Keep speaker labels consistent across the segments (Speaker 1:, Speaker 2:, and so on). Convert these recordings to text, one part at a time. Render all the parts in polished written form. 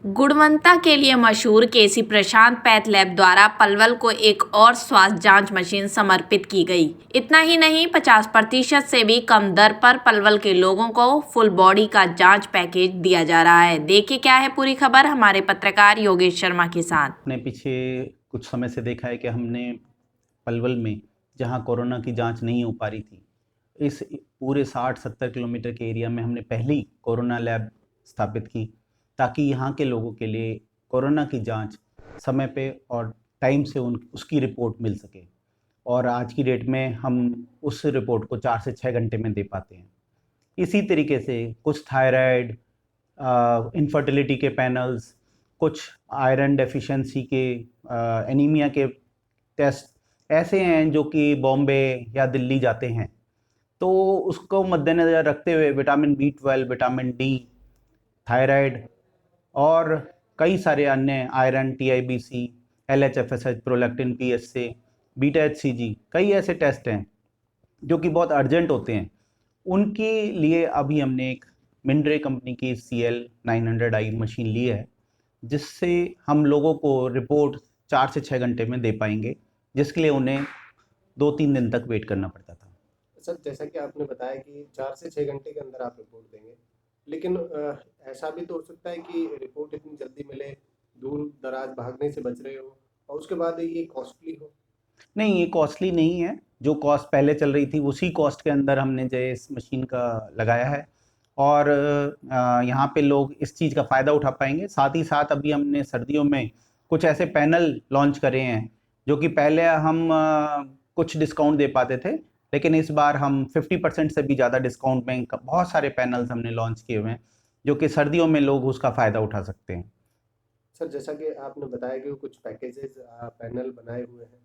Speaker 1: गुणवत्ता के लिए मशहूर केसी प्रशांत पैथ लैब द्वारा पलवल को एक और स्वास्थ्य जांच मशीन समर्पित की गई। इतना ही नहीं, 50% से भी कम दर पर पलवल के लोगों को फुल बॉडी का जांच पैकेज दिया जा रहा है। देखिए क्या है पूरी खबर हमारे पत्रकार योगेश शर्मा के साथ।
Speaker 2: अपने पीछे कुछ समय से देखा है कि हमने पलवल में जहां कोरोना की जांच नहीं हो पा रही थी, इस पूरे 60-70 किलोमीटर के एरिया में हमने पहली कोरोना लैब स्थापित की, ताकि यहाँ के लोगों के लिए कोरोना की जांच समय पे और टाइम से उसकी रिपोर्ट मिल सके। और आज की डेट में हम उस रिपोर्ट को 4 से 6 घंटे में दे पाते हैं। इसी तरीके से कुछ थायराइड, इनफर्टिलिटी के पैनल्स, कुछ आयरन डेफिशिएंसी के, एनीमिया के टेस्ट ऐसे हैं जो कि बॉम्बे या दिल्ली जाते हैं। तो उसको मद्देनज़र रखते हुए vitamin B12, vitamin D, thyroid और कई सारे अन्य iron, TIBC, LHFSH, prolactin PSA, beta HCG, कई ऐसे टेस्ट हैं जो कि बहुत अर्जेंट होते हैं। उनके लिए अभी हमने एक मिंड्रे कंपनी की CL900i मशीन ली है, जिससे हम लोगों को रिपोर्ट 4 से 6 घंटे में दे पाएंगे, जिसके लिए उन्हें 2-3 दिन तक वेट करना पड़ता था।
Speaker 3: सर, जैसा कि आपने बताया कि 4 से 6 घंटे के अंदर आप रिपोर्ट देंगे, लेकिन ऐसा भी तो हो सकता है कि रिपोर्ट इतनी जल्दी मिले, दूर दराज भागने से बच रहे हो और उसके बाद ये कॉस्टली हो।
Speaker 2: नहीं, ये कॉस्टली नहीं है। जो कॉस्ट पहले चल रही थी उसी कॉस्ट के अंदर हमने जो इस मशीन का लगाया है, और यहाँ पे लोग इस चीज़ का फ़ायदा उठा पाएंगे। साथ ही साथ अभी हमने सर्दियों में कुछ ऐसे पैनल लॉन्च करे हैं जो कि पहले हम कुछ डिस्काउंट दे पाते थे, लेकिन इस बार हम 50% से भी ज़्यादा डिस्काउंट में बहुत सारे पैनल्स हमने लॉन्च किए हुए हैं, जो कि सर्दियों में लोग उसका फ़ायदा उठा सकते हैं।
Speaker 3: सर, जैसा कि आपने बताया कि कुछ पैकेजेस पैनल बनाए हुए हैं,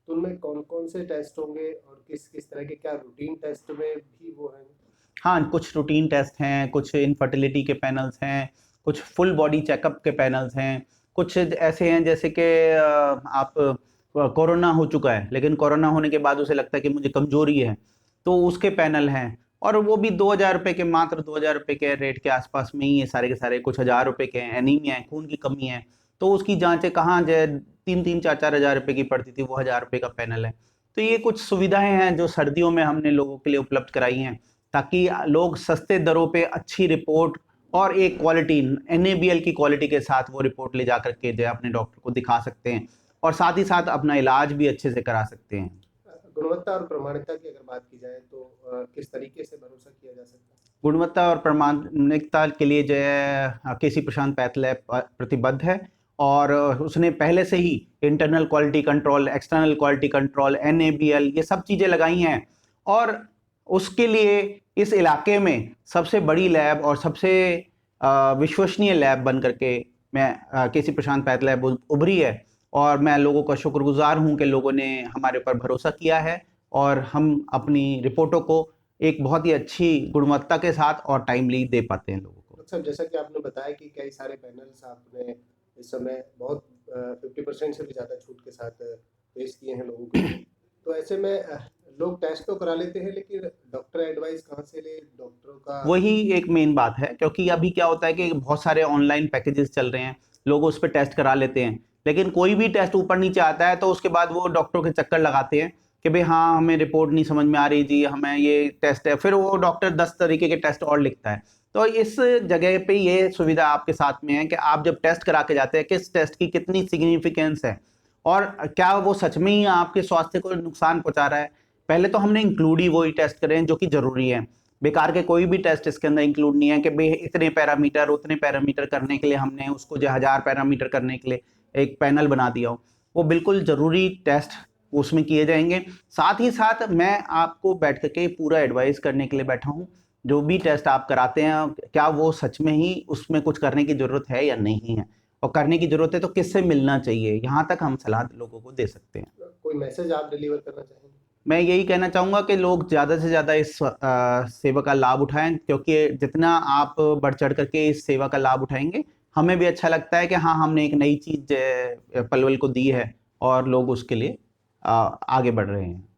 Speaker 3: तो उनमें कौन-कौन से टेस्ट होंगे और किस-किस तरह के, क्या रूटीन टेस्ट में भी वो हैं?
Speaker 2: हाँ, कुछ रूटीन टेस्ट हैं, कुछ इनफर्टिलिटी के पैनल्स हैं, कुछ फुल बॉडी चेकअप के पैनल्स हैं, कुछ ऐसे हैं जैसे कि आप कोरोना हो चुका है, लेकिन कोरोना होने के बाद उसे लगता है कि मुझे कमज़ोरी है, तो उसके पैनल हैं। और वो भी 2000 रुपये के, मात्र 2000 रुपये के रेट के आसपास में ही ये सारे के सारे। कुछ हज़ार रुपये के हैं, एनीमिया है, खून की कमी है, तो उसकी जाँचें कहाँ जो है 3-3, 4-4 हज़ार रुपये की पड़ती थी, वो 1000 रुपये का पैनल है। तो ये कुछ सुविधाएँ हैं जो सर्दियों में हमने लोगों के लिए उपलब्ध कराई हैं, ताकि लोग सस्ते दरों पे अच्छी रिपोर्ट और एक क्वालिटी, NABL की क्वालिटी के साथ वो रिपोर्ट ले जा करके जो है अपने डॉक्टर को दिखा सकते हैं, और साथ ही साथ अपना इलाज भी अच्छे से करा सकते हैं।
Speaker 3: गुणवत्ता और प्रमाणिकता की अगर बात की जाए तो किस तरीके से भरोसा किया जा सकता है?
Speaker 2: गुणवत्ता और प्रामाणिकता के लिए जो है केसी प्रशांत पैथ लैब प्रतिबद्ध है, और उसने पहले से ही internal quality control, external quality control, NABL, ये सब चीज़ें लगाई हैं। और उसके लिए इस इलाके में सबसे बड़ी लैब और सबसे विश्वसनीय लैब बन करके केसी प्रशांत पैथ लैब उभरी है। और मैं लोगों का शुक्रगुजार हूं कि लोगों ने हमारे ऊपर भरोसा किया है, और हम अपनी रिपोर्टों को एक बहुत ही अच्छी गुणवत्ता के साथ और टाइमली दे पाते हैं लोगों को।
Speaker 3: डॉक्टर साहब, जैसा कि आपने बताया कि कई सारे पैनल्स आपने इस समय बहुत 50% से भी ज़्यादा छूट के साथ पेश किए हैं लोगों के लिए। तो ऐसे में लोग टेस्ट तो करा लेते हैं, लेकिन डॉक्टर एडवाइस कहाँ से ले, डॉक्टरों का?
Speaker 2: वही एक मेन बात है, क्योंकि अभी क्या होता है कि बहुत सारे ऑनलाइन पैकेजेस चल रहे हैं, लोग उस पर टेस्ट करा लेते हैं, लेकिन कोई भी टेस्ट ऊपर नीचे आता है तो उसके बाद वो डॉक्टरों के चक्कर लगाते हैं कि भाई हाँ, हमें रिपोर्ट नहीं समझ में आ रही जी, हमें ये टेस्ट है, फिर वो डॉक्टर 10 तरीके के टेस्ट और लिखता है। तो इस जगह पे ये सुविधा आपके साथ में है कि आप जब टेस्ट करा के जाते हैं, किस टेस्ट की कितनी सिग्निफिकेंस है और क्या वो सच में ही आपके स्वास्थ्य को नुकसान पहुंचा रहा है। पहले तो हमने इंक्लूड ही वही टेस्ट करे हैं जो कि जरूरी है, बेकार के कोई भी टेस्ट इसके अंदर इंक्लूड नहीं है कि भाई इतने पैरामीटर उतने पैरामीटर करने के लिए हमने उसको जो 1000 पैरामीटर करने के लिए एक पैनल बना दिया हो। वो बिल्कुल ज़रूरी टेस्ट उसमें किए जाएंगे। साथ ही साथ मैं आपको बैठ करके पूरा एडवाइस करने के लिए बैठा हूँ, जो भी टेस्ट आप कराते हैं क्या वो सच में ही उसमें कुछ करने की ज़रूरत है या नहीं है, और करने की ज़रूरत है तो किससे मिलना चाहिए, यहाँ तक हम सलाह लोगों को दे सकते हैं।
Speaker 3: कोई मैसेज आप डिलीवर करना चाहेंगे?
Speaker 2: मैं यही कहना चाहूँगा कि लोग ज़्यादा से ज़्यादा इस सेवा का लाभ उठाएं, क्योंकि जितना आप बढ़ चढ़ करके इस सेवा का लाभ उठाएंगे, हमें भी अच्छा लगता है कि हाँ, हमने एक नई चीज़ पलवल को दी है और लोग उसके लिए आगे बढ़ रहे हैं।